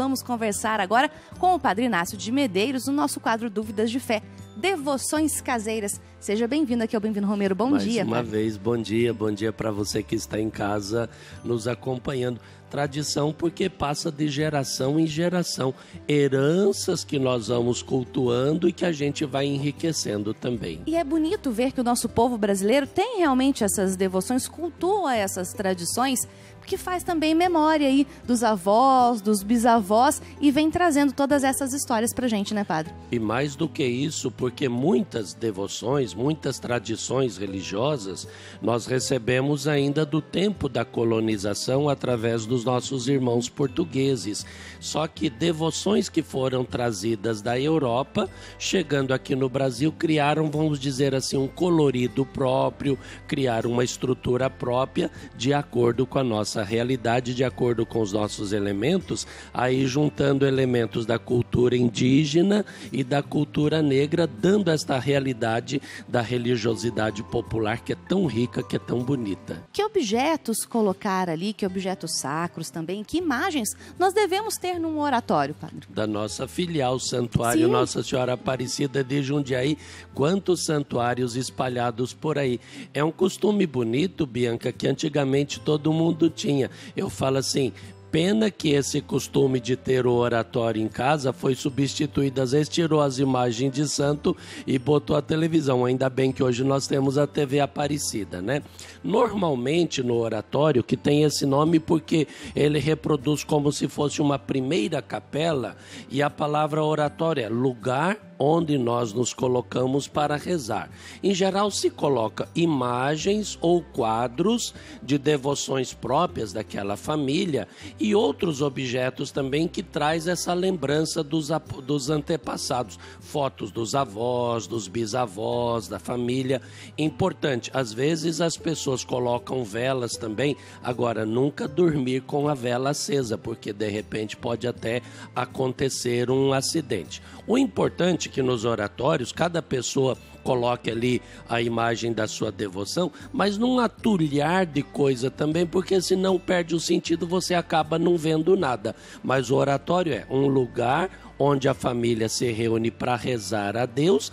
Vamos conversar agora com o Padre Inácio de Medeiros no nosso quadro Dúvidas de Fé, Devoções Caseiras. Seja bem-vindo aqui ao Bem-vindo Romero. Bom dia. Mais uma vez, bom dia para você que está em casa nos acompanhando. Tradição porque passa de geração em geração, heranças que nós vamos cultuando e que a gente vai enriquecendo também. E é bonito ver que o nosso povo brasileiro tem realmente essas devoções, cultua essas tradições, que faz também memória aí dos avós, dos bisavós e vem trazendo todas essas histórias pra gente, né, padre? E mais do que isso, porque muitas devoções, muitas tradições religiosas, nós recebemos ainda do tempo da colonização através dos nossos irmãos portugueses. Só que devoções que foram trazidas da Europa, chegando aqui no Brasil, criaram, vamos dizer assim, um colorido próprio, criaram uma estrutura própria de acordo com a nossa realidade, de acordo com os nossos elementos, aí juntando elementos da cultura indígena e da cultura negra, dando esta realidade da religiosidade popular que é tão rica, que é tão bonita. Que objetos colocar ali, que objetos sacros também, que imagens nós devemos ter num oratório, padre? Da nossa filial, Santuário Sim. Nossa Senhora Aparecida de Jundiaí, quantos santuários espalhados por aí. É um costume bonito, Bianca, que antigamente todo mundo tinha. Eu falo assim, pena que esse costume de ter o oratório em casa foi substituído, às vezes tirou as imagens de santo e botou a televisão. Ainda bem que hoje nós temos a TV Aparecida, né? Normalmente no oratório, que tem esse nome porque ele reproduz como se fosse uma primeira capela, e a palavra oratório é lugar onde nós nos colocamos para rezar. Em geral se coloca imagens ou quadros de devoções próprias daquela família e outros objetos também que traz essa lembrança dos antepassados, fotos dos avós, dos bisavós, da família. Importante, às vezes as pessoas colocam velas também, agora nunca dormir com a vela acesa, porque de repente pode até acontecer um acidente. O importante é que nos oratórios cada pessoa coloque ali a imagem da sua devoção, mas num atulhar de coisa também, porque senão perde o sentido, você acaba não vendo nada. Mas o oratório é um lugar onde a família se reúne para rezar a Deus,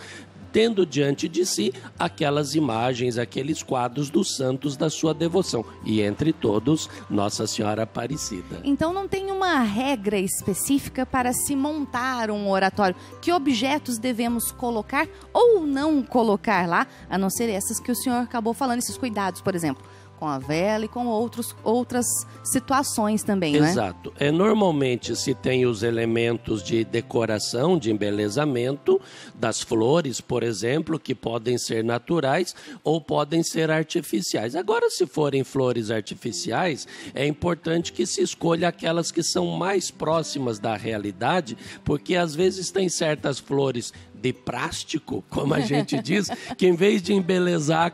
tendo diante de si aquelas imagens, aqueles quadros dos santos da sua devoção. E entre todos, Nossa Senhora Aparecida. Então não tem uma regra específica para se montar um oratório? Que objetos devemos colocar ou não colocar lá, a não ser essas que o senhor acabou falando, esses cuidados, por exemplo, com a vela e com outras situações também, não é? Exato. Normalmente se tem os elementos de decoração, de embelezamento, das flores, por exemplo, que podem ser naturais ou podem ser artificiais. Agora, se forem flores artificiais, é importante que se escolha aquelas que são mais próximas da realidade, porque às vezes tem certas flores de plástico, como a gente diz, que em vez de embelezar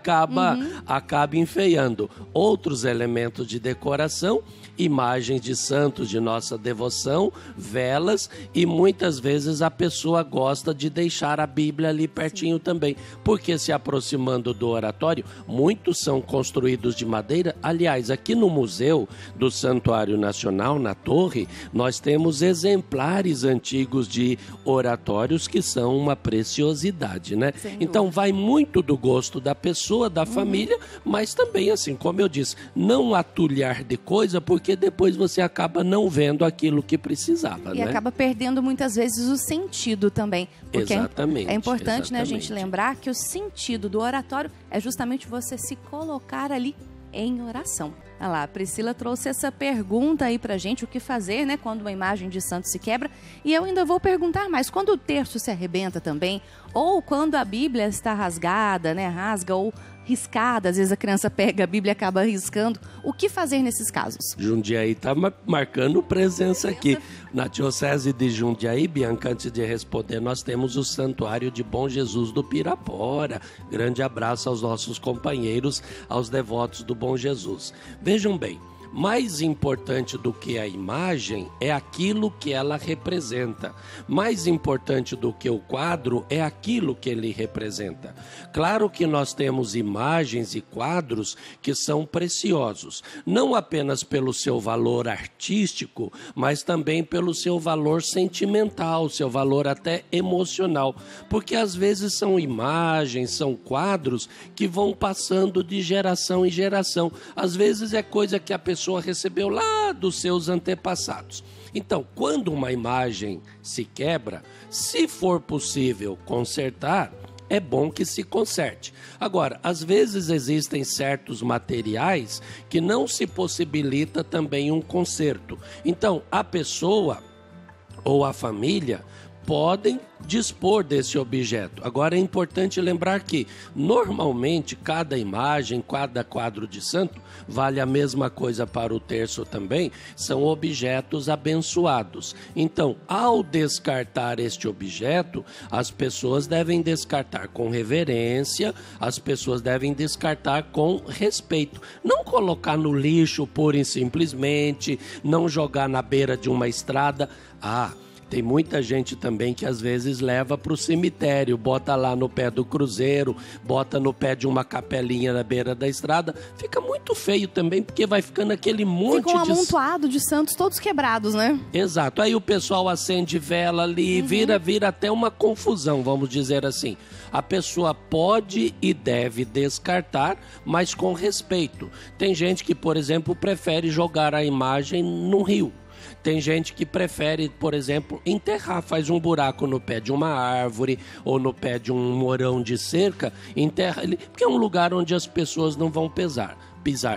acaba enfeiando. Outros elementos de decoração, imagens de santos de nossa devoção, velas, e muitas vezes a pessoa gosta de deixar a Bíblia ali pertinho também, porque se aproximando do oratório, muitos são construídos de madeira. Aliás, aqui no Museu do Santuário Nacional, na Torre, nós temos exemplares antigos de oratórios que são uma preciosidade, né? Então vai muito do gosto da pessoa, da família, mas também, assim, como eu disse, não atulhar de coisa, porque depois você acaba não vendo aquilo que precisava, e né? acaba perdendo muitas vezes o sentido também. Porque exatamente. É importante, exatamente, né, a gente lembrar que o sentido do oratório é justamente você se colocar ali em oração. Olha lá, a Priscila trouxe essa pergunta aí pra gente, o que fazer, né, quando uma imagem de santo se quebra. E eu ainda vou perguntar mais, quando o terço se arrebenta também, ou quando a Bíblia está rasgada, né, rasga ou riscada, às vezes a criança pega a Bíblia e acaba riscando, o que fazer nesses casos? Jundiaí está marcando presença aqui. Na Diocese de Jundiaí, Bianca, antes de responder, nós temos o Santuário de Bom Jesus do Pirapora. Grande abraço aos nossos companheiros, aos devotos do Bom Jesus. Vejam bem, mais importante do que a imagem é aquilo que ela representa. Mais importante do que o quadro é aquilo que ele representa. Claro que nós temos imagens e quadros que são preciosos, não apenas pelo seu valor artístico, mas também pelo seu valor sentimental, seu valor até emocional, porque às vezes são imagens, são quadros que vão passando de geração em geração. Às vezes é coisa que a pessoa recebeu lá dos seus antepassados. Então, quando uma imagem se quebra, se for possível consertar, é bom que se conserte. Agora, às vezes existem certos materiais que não se possibilita também um conserto. Então, a pessoa ou a família podem dispor desse objeto. Agora é importante lembrar que, normalmente, cada imagem, cada quadro de santo, vale a mesma coisa para o terço também, são objetos abençoados. Então, ao descartar este objeto, as pessoas devem descartar com reverência, as pessoas devem descartar com respeito. Não colocar no lixo pura e simplesmente, não jogar na beira de uma estrada. Tem muita gente também que às vezes leva para o cemitério, bota lá no pé do cruzeiro, bota no pé de uma capelinha na beira da estrada. Fica muito feio também, porque vai ficando aquele monte de... Fica um amontoado de santos todos quebrados, né? Exato. Aí o pessoal acende vela ali, vira até uma confusão, vamos dizer assim. A pessoa pode e deve descartar, mas com respeito. Tem gente que, por exemplo, prefere jogar a imagem num rio. Tem gente que prefere, por exemplo, enterrar, faz um buraco no pé de uma árvore ou no pé de um morão de cerca, enterra ele, porque é um lugar onde as pessoas não vão pisar.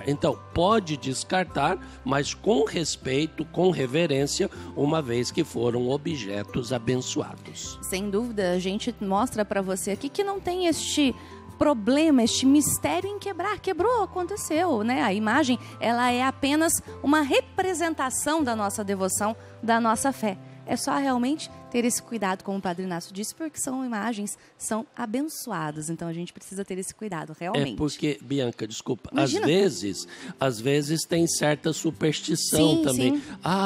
Então, pode descartar, mas com respeito, com reverência, uma vez que foram objetos abençoados. Sem dúvida, a gente mostra para você aqui que não tem este problema, este mistério em quebrar. Quebrou, aconteceu, né? A imagem, ela é apenas uma representação da nossa devoção, da nossa fé. É só realmente ter esse cuidado, como o Padre Inácio disse, porque são imagens, são abençoadas. Então a gente precisa ter esse cuidado, realmente. É porque, Bianca, desculpa, Imagina. às vezes tem certa superstição também. Sim.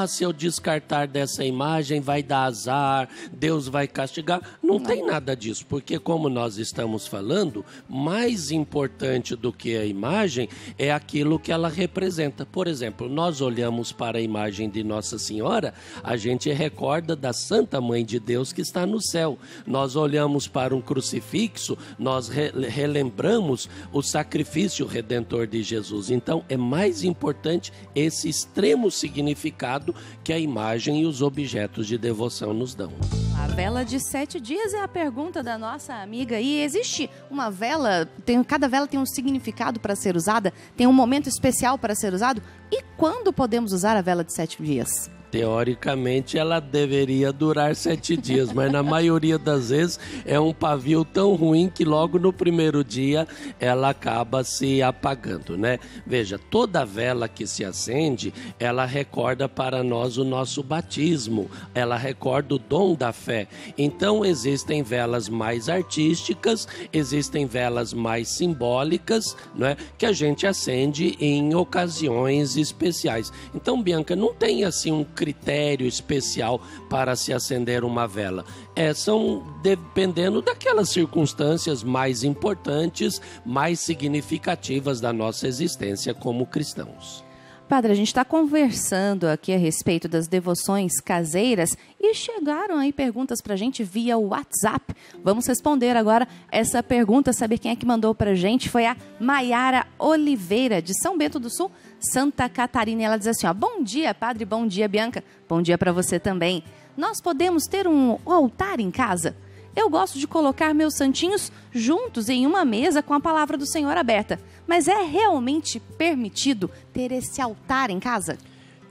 Se eu descartar dessa imagem vai dar azar, Deus vai castigar. Não tem nada disso, porque como nós estamos falando, mais importante do que a imagem é aquilo que ela representa. Por exemplo, nós olhamos para a imagem de Nossa Senhora, a gente recorda da Santa Mãe de Deus que está no céu. Nós olhamos para um crucifixo, nós relembramos o sacrifício redentor de Jesus. Então, é mais importante esse extremo significado que a imagem e os objetos de devoção nos dão. A vela de 7 dias é a pergunta da nossa amiga. E existe uma vela, cada vela tem um significado para ser usada? Tem um momento especial para ser usado? E quando podemos usar a vela de 7 dias? Teoricamente, ela deveria durar 7 dias, mas na maioria das vezes é um pavio tão ruim que logo no primeiro dia ela acaba se apagando, né? Veja, toda vela que se acende, ela recorda para nós o nosso batismo, ela recorda o dom da fé. Então, existem velas mais artísticas, existem velas mais simbólicas, né? Que a gente acende em ocasiões especiais. Então, Bianca, não tem assim um critério especial para se acender uma vela. São dependendo daquelas circunstâncias mais importantes, mais significativas da nossa existência como cristãos. Padre, a gente está conversando aqui a respeito das devoções caseiras e chegaram aí perguntas para a gente via WhatsApp. Vamos responder agora essa pergunta, saber quem é que mandou para a gente. Foi a Maiara Oliveira, de São Bento do Sul, Santa Catarina. E ela diz assim, bom dia, Padre, bom dia, Bianca. Bom dia para você também. Nós podemos ter um altar em casa? Eu gosto de colocar meus santinhos juntos em uma mesa com a palavra do Senhor aberta. Mas é realmente permitido ter esse altar em casa?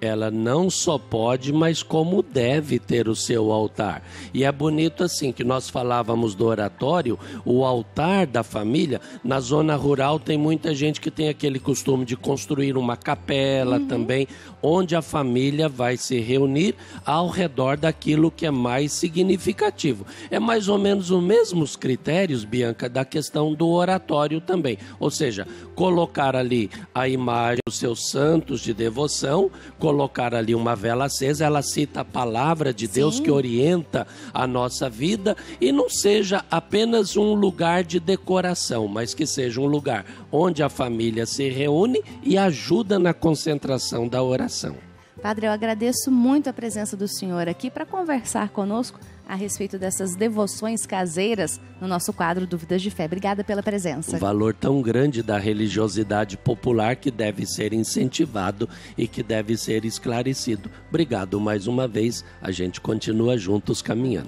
ela não só pode, mas como deve ter o seu altar. E é bonito assim, que nós falávamos do oratório, o altar da família. Na zona rural tem muita gente que tem aquele costume de construir uma capela também, onde a família vai se reunir ao redor daquilo que é mais significativo. É mais ou menos os mesmos critérios, Bianca, da questão do oratório também. Ou seja, colocar ali a imagem dos seus santos de devoção, colocar ali uma vela acesa, ela cita a palavra de Deus que orienta a nossa vida, e não seja apenas um lugar de decoração, mas que seja um lugar onde a família se reúne e ajuda na concentração da oração. Padre, eu agradeço muito a presença do senhor aqui para conversar conosco a respeito dessas devoções caseiras no nosso quadro Dúvidas de Fé. Obrigada pela presença. Um valor tão grande da religiosidade popular que deve ser incentivado e que deve ser esclarecido. Obrigado mais uma vez, a gente continua juntos caminhando.